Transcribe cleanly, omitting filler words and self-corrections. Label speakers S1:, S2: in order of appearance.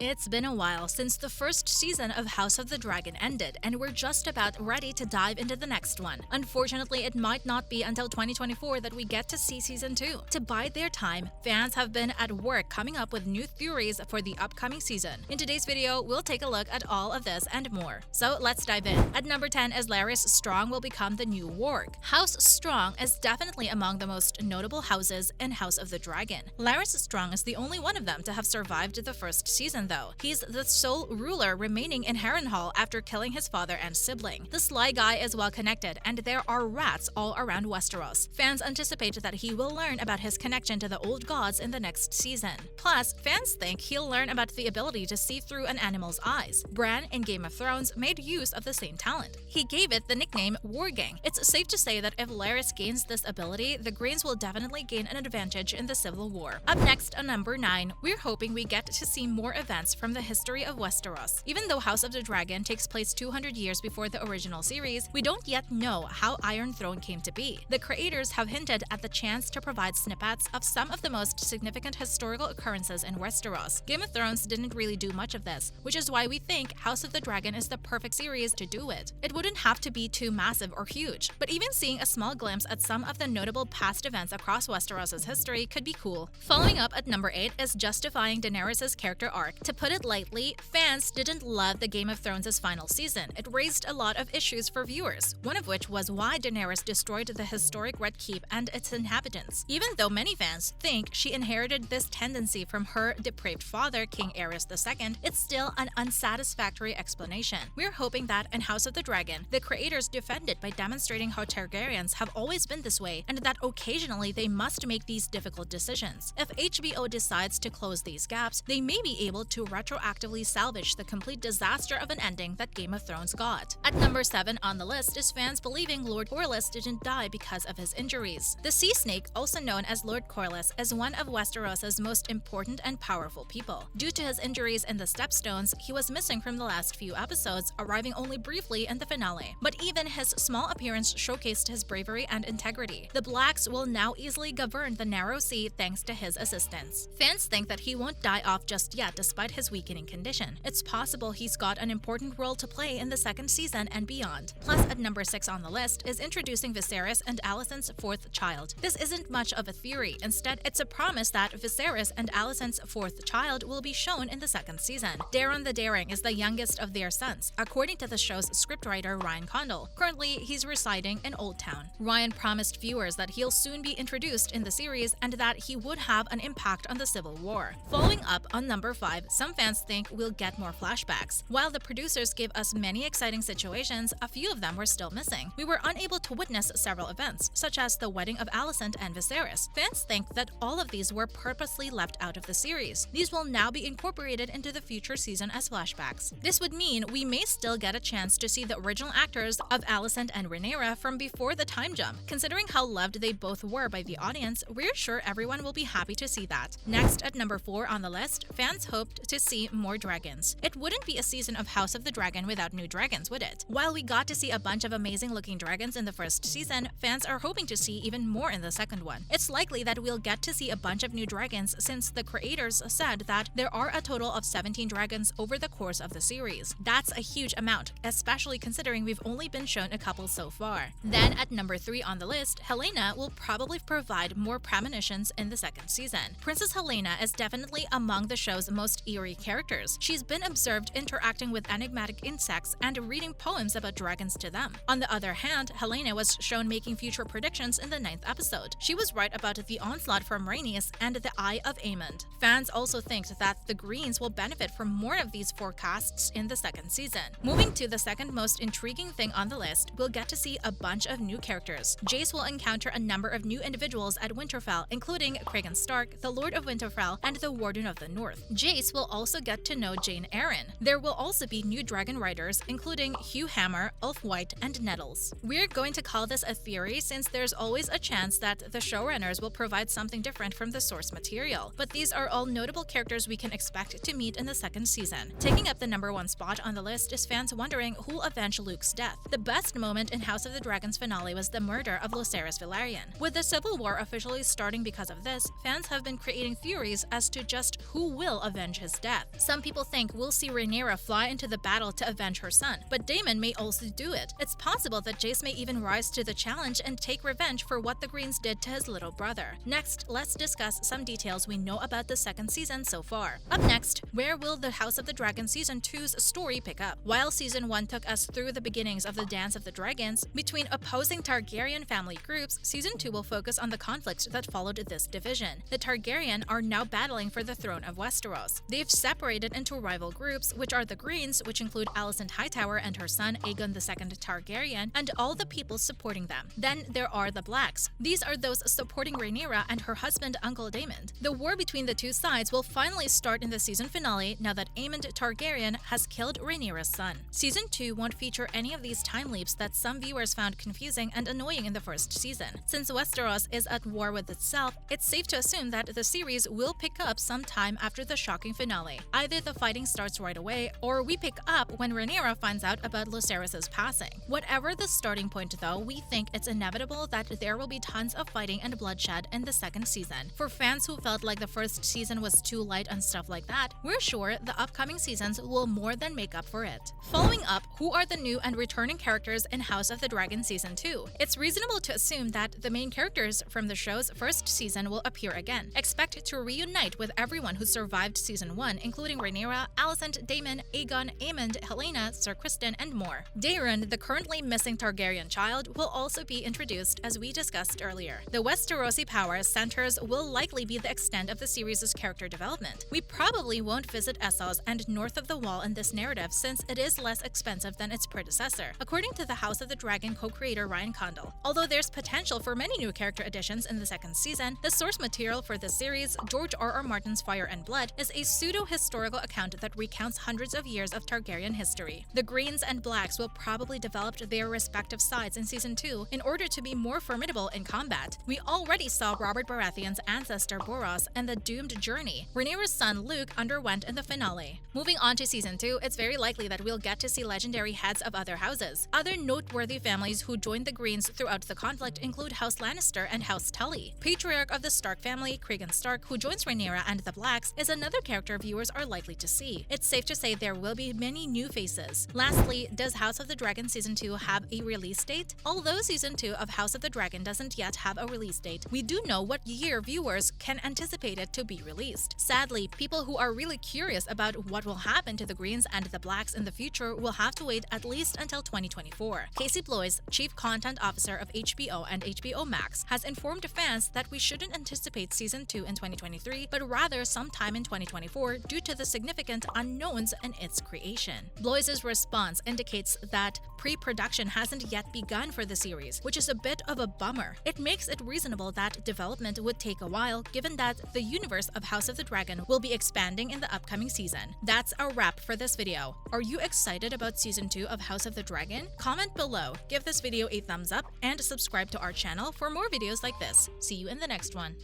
S1: It's been a while since the first season of House of the Dragon ended, and we're just about ready to dive into the next one. Unfortunately, it might not be until 2024 that we get to see Season 2. To bide their time, fans have been at work coming up with new theories for the upcoming season. In today's video, we'll take a look at all of this and more. So let's dive in. At number 10 is Larys Strong will become the new warg. House Strong is definitely among the most notable houses in House of the Dragon. Larys Strong is the only one of them to have survived the first season though. He's the sole ruler remaining in Harrenhal after killing his father and sibling. The sly guy is well connected, and there are rats all around Westeros. Fans anticipate that he will learn about his connection to the old gods in the next season. Plus, fans think he'll learn about the ability to see through an animal's eyes. Bran in Game of Thrones made use of the same talent. He gave it the nickname Wargang. It's safe to say that if Larys gains this ability, the Greens will definitely gain an advantage in the Civil War. Up next, on number 9, we're hoping we get to see more events from the history of Westeros. Even though House of the Dragon takes place 200 years before the original series, we don't yet know how Iron Throne came to be. The creators have hinted at the chance to provide snippets of some of the most significant historical occurrences in Westeros. Game of Thrones didn't really do much of this, which is why we think House of the Dragon is the perfect series to do it. It wouldn't have to be too massive or huge, but even seeing a small glimpse at some of the notable past events across Westeros' history could be cool. Following up at number 8 is justifying Daenerys' character arc. To put it lightly, fans didn't love the Game of Thrones' final season. It raised a lot of issues for viewers, one of which was why Daenerys destroyed the historic Red Keep and its inhabitants. Even though many fans think she inherited this tendency from her depraved father, King Aerys II, it's still an unsatisfactory explanation. We're hoping that in House of the Dragon, the creators defend it by demonstrating how Targaryens have always been this way and that occasionally they must make these difficult decisions. If HBO decides to close these gaps, they may be able to retroactively salvage the complete disaster of an ending that Game of Thrones got. At number 7 on the list is fans believing Lord Corlys didn't die because of his injuries. The Sea Snake, also known as Lord Corlys, is one of Westeros' most important and powerful people. Due to his injuries in the Stepstones, he was missing from the last few episodes, arriving only briefly in the finale. But even his small appearance showcased his bravery and integrity. The Blacks will now easily govern the Narrow Sea thanks to his assistance. Fans think that he won't die off just yet despite his weakening condition. It's possible he's got an important role to play in the second season and beyond. Plus, at number 6 on the list is introducing Viserys and Alicent's fourth child. This isn't much of a theory. Instead, it's a promise that Viserys and Alicent's fourth child will be shown in the second season. Daeron the Daring is the youngest of their sons, according to the show's scriptwriter Ryan Condal. Currently, he's residing in Old Town. Ryan promised viewers that he'll soon be introduced in the series and that he would have an impact on the Civil War. Following up on number 5, some fans think we'll get more flashbacks. While the producers gave us many exciting situations, a few of them were still missing. We were unable to witness several events, such as the wedding of Alicent and Viserys. Fans think that all of these were purposely left out of the series. These will now be incorporated into the future season as flashbacks. This would mean we may still get a chance to see the original actors of Alicent and Rhaenyra from before the time jump. Considering how loved they both were by the audience, we're sure everyone will be happy to see that. Next, at number 4 on the list, fans hoped to see more dragons. It wouldn't be a season of House of the Dragon without new dragons, would it? While we got to see a bunch of amazing looking dragons in the first season, fans are hoping to see even more in the second one. It's likely that we'll get to see a bunch of new dragons since the creators said that there are a total of 17 dragons over the course of the series. That's a huge amount, especially considering we've only been shown a couple so far. Then at number 3 on the list, Helaena will probably provide more premonitions in the second season. Princess Helaena is definitely among the show's most eerie characters. She's been observed interacting with enigmatic insects and reading poems about dragons to them. On the other hand, Helaena was shown making future predictions in the 9th episode. She was right about the onslaught from Rhaenys and the Eye of Aemond. Fans also think that the Greens will benefit from more of these forecasts in the second season. Moving to the second most intriguing thing on the list, we'll get to see a bunch of new characters. Jace will encounter a number of new individuals at Winterfell, including Cregan Stark, the Lord of Winterfell, and the Warden of the North. Jace will also get to know Jane Arryn. There will also be new dragon riders, including Hugh Hammer, Ulf White, and Nettles. We're going to call this a theory since there's always a chance that the showrunners will provide something different from the source material, but these are all notable characters we can expect to meet in the second season. Taking up the number 1 spot on the list is fans wondering who'll avenge Luke's death. The best moment in House of the Dragon's finale was the murder of Lucerys Velaryon. With the Civil War officially starting because of this, fans have been creating theories as to just who will avenge his his death. Some people think we'll see Rhaenyra fly into the battle to avenge her son, but Daemon may also do it. It's possible that Jace may even rise to the challenge and take revenge for what the Greens did to his little brother. Next, let's discuss some details we know about the second season so far. Up next, where will the House of the Dragon Season 2's story pick up? While Season 1 took us through the beginnings of the Dance of the Dragons between opposing Targaryen family groups, Season 2 will focus on the conflict that followed this division. The Targaryen are now battling for the throne of Westeros. They've separated into rival groups, which are the Greens, which include Alicent Hightower and her son Aegon II Targaryen, and all the people supporting them. Then there are the Blacks. These are those supporting Rhaenyra and her husband Uncle Daemon. The war between the two sides will finally start in the season finale now that Aemond Targaryen has killed Rhaenyra's son. Season 2 won't feature any of these time leaps that some viewers found confusing and annoying in the first season. Since Westeros is at war with itself, it's safe to assume that the series will pick up sometime after the shocking finale. Either the fighting starts right away, or we pick up when Rhaenyra finds out about Lucerys' passing. Whatever the starting point though, we think it's inevitable that there will be tons of fighting and bloodshed in the second season. For fans who felt like the first season was too light on stuff like that, we're sure the upcoming seasons will more than make up for it. Following up, who are the new and returning characters in House of the Dragon Season 2? It's reasonable to assume that the main characters from the show's first season will appear again. Expect to reunite with everyone who survived Season 1, including Rhaenyra, Alicent, Daemon, Aegon, Aemond, Helaena, Sir Criston, and more. Daeron, the currently missing Targaryen child, will also be introduced as we discussed earlier. The Westerosi power centers will likely be the extent of the series' character development. We probably won't visit Essos and North of the Wall in this narrative since it is less expensive than its predecessor, according to the House of the Dragon co-creator Ryan Condal. Although there's potential for many new character additions in the second season, the source material for this series, George R.R. Martin's Fire and Blood, is a pseudo-historical account that recounts hundreds of years of Targaryen history. The Greens and Blacks will probably develop their respective sides in Season 2 in order to be more formidable in combat. We already saw Robert Baratheon's ancestor Boros and the doomed journey Rhaenyra's son Luke underwent in the finale. Moving on to Season 2, it's very likely that we'll get to see legendary heads of other houses. Other noteworthy families who joined the Greens throughout the conflict include House Lannister and House Tully. Patriarch of the Stark family, Cregan Stark, who joins Rhaenyra and the Blacks, is another character viewers are likely to see. It's safe to say there will be many new faces. Lastly, does House of the Dragon Season 2 have a release date? Although Season 2 of House of the Dragon doesn't yet have a release date, we do know what year viewers can anticipate it to be released. Sadly, people who are really curious about what will happen to the Greens and the Blacks in the future will have to wait at least until 2024. Casey Bloys, Chief Content Officer of HBO and HBO Max, has informed fans that we shouldn't anticipate Season 2 in 2023, but rather sometime in 2024 due to the significant unknowns in its creation. Bloys' response indicates that pre-production hasn't yet begun for the series, which is a bit of a bummer. It makes it reasonable that development would take a while, given that the universe of House of the Dragon will be expanding in the upcoming season. That's a wrap for this video. Are you excited about Season 2 of House of the Dragon? Comment below, give this video a thumbs up, and subscribe to our channel for more videos like this. See you in the next one.